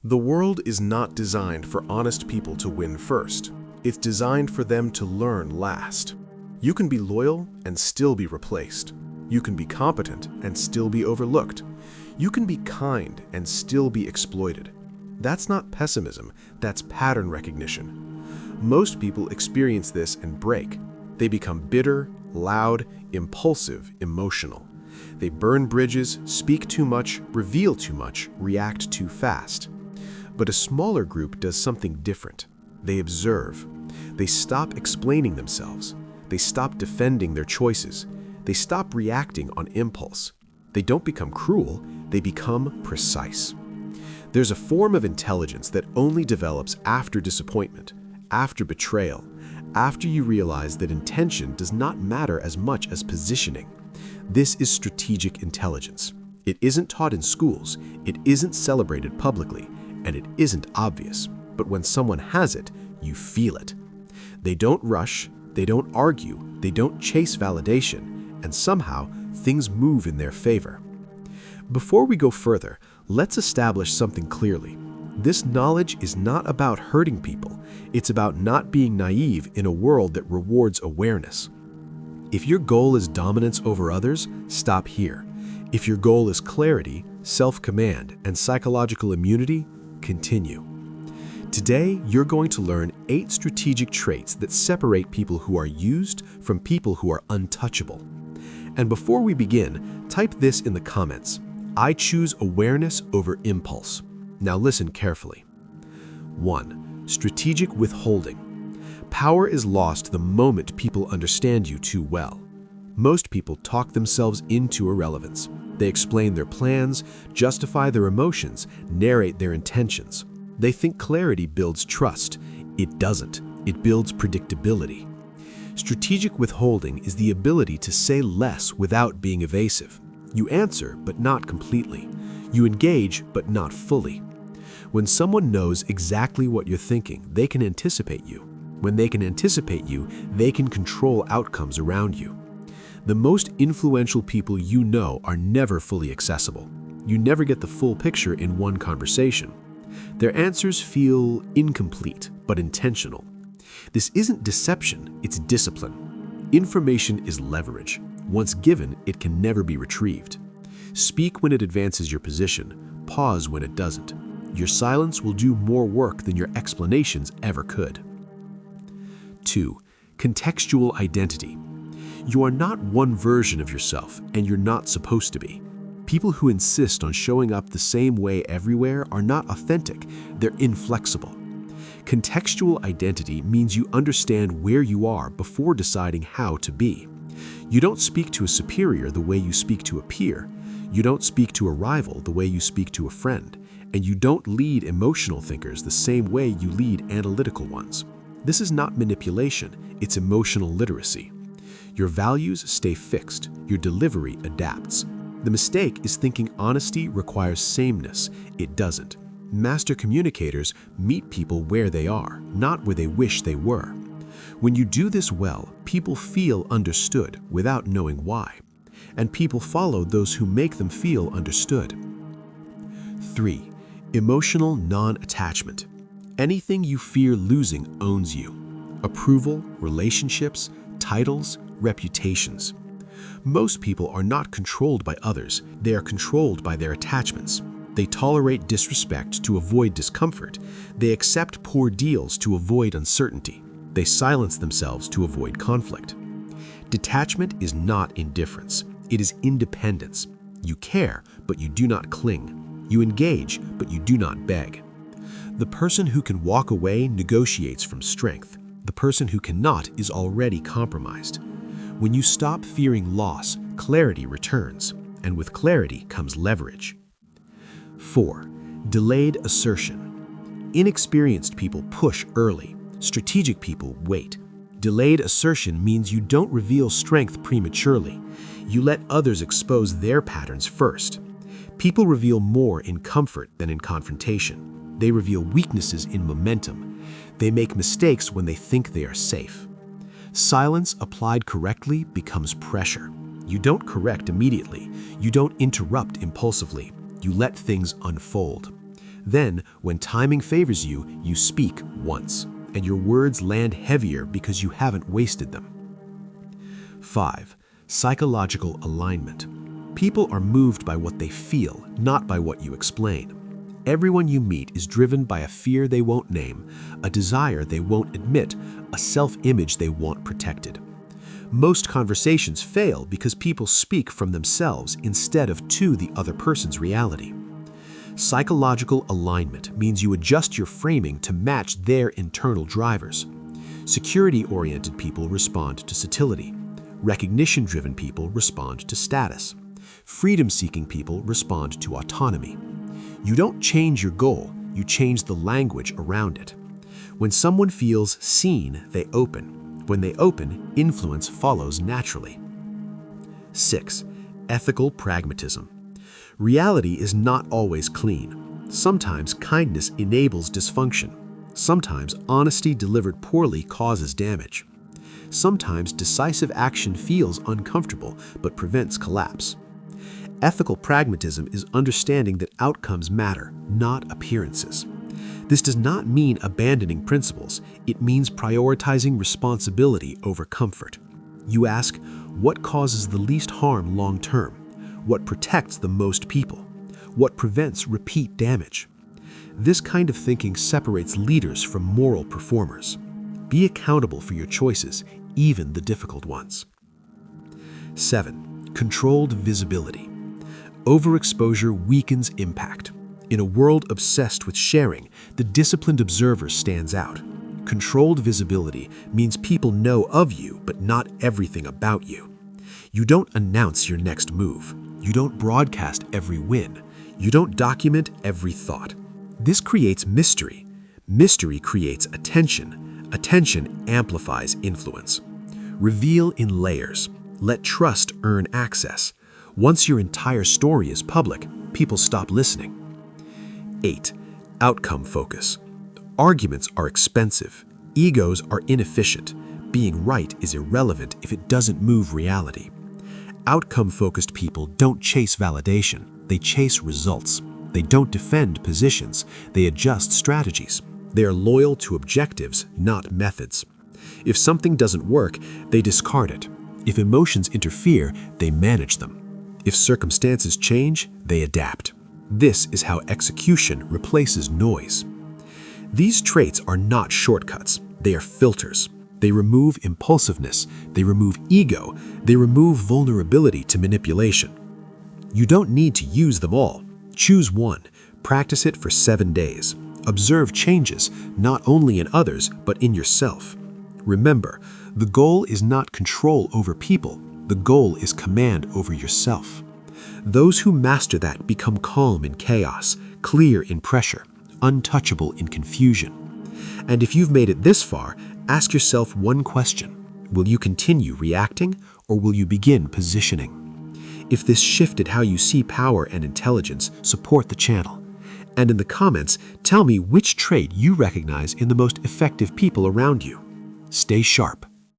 The world is not designed for honest people to win first. It's designed for them to learn last. You can be loyal and still be replaced. You can be competent and still be overlooked. You can be kind and still be exploited. That's not pessimism, that's pattern recognition. Most people experience this and break. They become bitter, loud, impulsive, emotional. They burn bridges, speak too much, reveal too much, react too fast. But a smaller group does something different. They observe. They stop explaining themselves. They stop defending their choices. They stop reacting on impulse. They don't become cruel, they become precise. There's a form of intelligence that only develops after disappointment, after betrayal, after you realize that intention does not matter as much as positioning. This is strategic intelligence. It isn't taught in schools, it isn't celebrated publicly, and it isn't obvious. But when someone has it, you feel it. They don't rush, they don't argue, they don't chase validation, and somehow things move in their favor. Before we go further, let's establish something clearly. This knowledge is not about hurting people. It's about not being naive in a world that rewards awareness. If your goal is dominance over others, stop here. If your goal is clarity, self-command, and psychological immunity, continue. Today, you're going to learn 8 strategic traits that separate people who are used from people who are untouchable. And before we begin, type this in the comments. I choose awareness over impulse. Now listen carefully. 1. Strategic withholding. Power is lost the moment people understand you too well. Most people talk themselves into irrelevance. They explain their plans, justify their emotions, narrate their intentions. They think clarity builds trust. It doesn't. It builds predictability. Strategic withholding is the ability to say less without being evasive. You answer, but not completely. You engage, but not fully. When someone knows exactly what you're thinking, they can anticipate you. When they can anticipate you, they can control outcomes around you. The most influential people you know are never fully accessible. You never get the full picture in one conversation. Their answers feel incomplete, but intentional. This isn't deception, it's discipline. Information is leverage. Once given, it can never be retrieved. Speak when it advances your position. Pause when it doesn't. Your silence will do more work than your explanations ever could. 2. Contextual identity. You are not one version of yourself, and you're not supposed to be. People who insist on showing up the same way everywhere are not authentic, they're inflexible. Contextual identity means you understand where you are before deciding how to be. You don't speak to a superior the way you speak to a peer. You don't speak to a rival the way you speak to a friend. And you don't lead emotional thinkers the same way you lead analytical ones. This is not manipulation, it's emotional literacy. Your values stay fixed, your delivery adapts. The mistake is thinking honesty requires sameness. It doesn't. Master communicators meet people where they are, not where they wish they were. When you do this well, people feel understood without knowing why. And people follow those who make them feel understood. 3. Emotional non-attachment. Anything you fear losing owns you. Approval, relationships, titles, reputations. Most people are not controlled by others, they are controlled by their attachments. They tolerate disrespect to avoid discomfort. They accept poor deals to avoid uncertainty. They silence themselves to avoid conflict. Detachment is not indifference, it is independence. You care, but you do not cling. You engage, but you do not beg. The person who can walk away negotiates from strength. The person who cannot is already compromised. When you stop fearing loss, clarity returns, and with clarity comes leverage. 4. Delayed assertion. Inexperienced people push early. Strategic people wait. Delayed assertion means you don't reveal strength prematurely. You let others expose their patterns first. People reveal more in comfort than in confrontation. They reveal weaknesses in momentum. They make mistakes when they think they are safe. Silence applied correctly becomes pressure. You don't correct immediately. You don't interrupt impulsively. You let things unfold. Then, when timing favors you, you speak once, and your words land heavier because you haven't wasted them. 5. Psychological alignment. People are moved by what they feel, not by what you explain. Everyone you meet is driven by a fear they won't name, a desire they won't admit, a self-image they want protected. Most conversations fail because people speak from themselves instead of to the other person's reality. Psychological alignment means you adjust your framing to match their internal drivers. Security-oriented people respond to subtlety. Recognition-driven people respond to status. Freedom-seeking people respond to autonomy. You don't change your goal, you change the language around it. When someone feels seen, they open. When they open, influence follows naturally. 6. Ethical pragmatism. Reality is not always clean. Sometimes kindness enables dysfunction. Sometimes honesty delivered poorly causes damage. Sometimes decisive action feels uncomfortable but prevents collapse. Ethical pragmatism is understanding that outcomes matter, not appearances. This does not mean abandoning principles. It means prioritizing responsibility over comfort. You ask, what causes the least harm long term? What protects the most people? What prevents repeat damage? This kind of thinking separates leaders from moral performers. Be accountable for your choices, even the difficult ones. 7. Controlled visibility. Overexposure weakens impact. In a world obsessed with sharing, the disciplined observer stands out. Controlled visibility means people know of you, but not everything about you. You don't announce your next move. You don't broadcast every win. You don't document every thought. This creates mystery. Mystery creates attention. Attention amplifies influence. Reveal in layers. Let trust earn access. Once your entire story is public, people stop listening. 8. Outcome focus. Arguments are expensive. Egos are inefficient. Being right is irrelevant if it doesn't move reality. Outcome-focused people don't chase validation. They chase results. They don't defend positions. They adjust strategies. They are loyal to objectives, not methods. If something doesn't work, they discard it. If emotions interfere, they manage them. If circumstances change, they adapt. This is how execution replaces noise. These traits are not shortcuts. They are filters. They remove impulsiveness. They remove ego. They remove vulnerability to manipulation. You don't need to use them all. Choose one. Practice it for 7 days. Observe changes, not only in others, but in yourself. Remember, the goal is not control over people. The goal is command over yourself. Those who master that become calm in chaos, clear in pressure, untouchable in confusion. And if you've made it this far, ask yourself one question. Will you continue reacting, or will you begin positioning? If this shifted how you see power and intelligence, support the channel. And in the comments, tell me which trait you recognize in the most effective people around you. Stay sharp.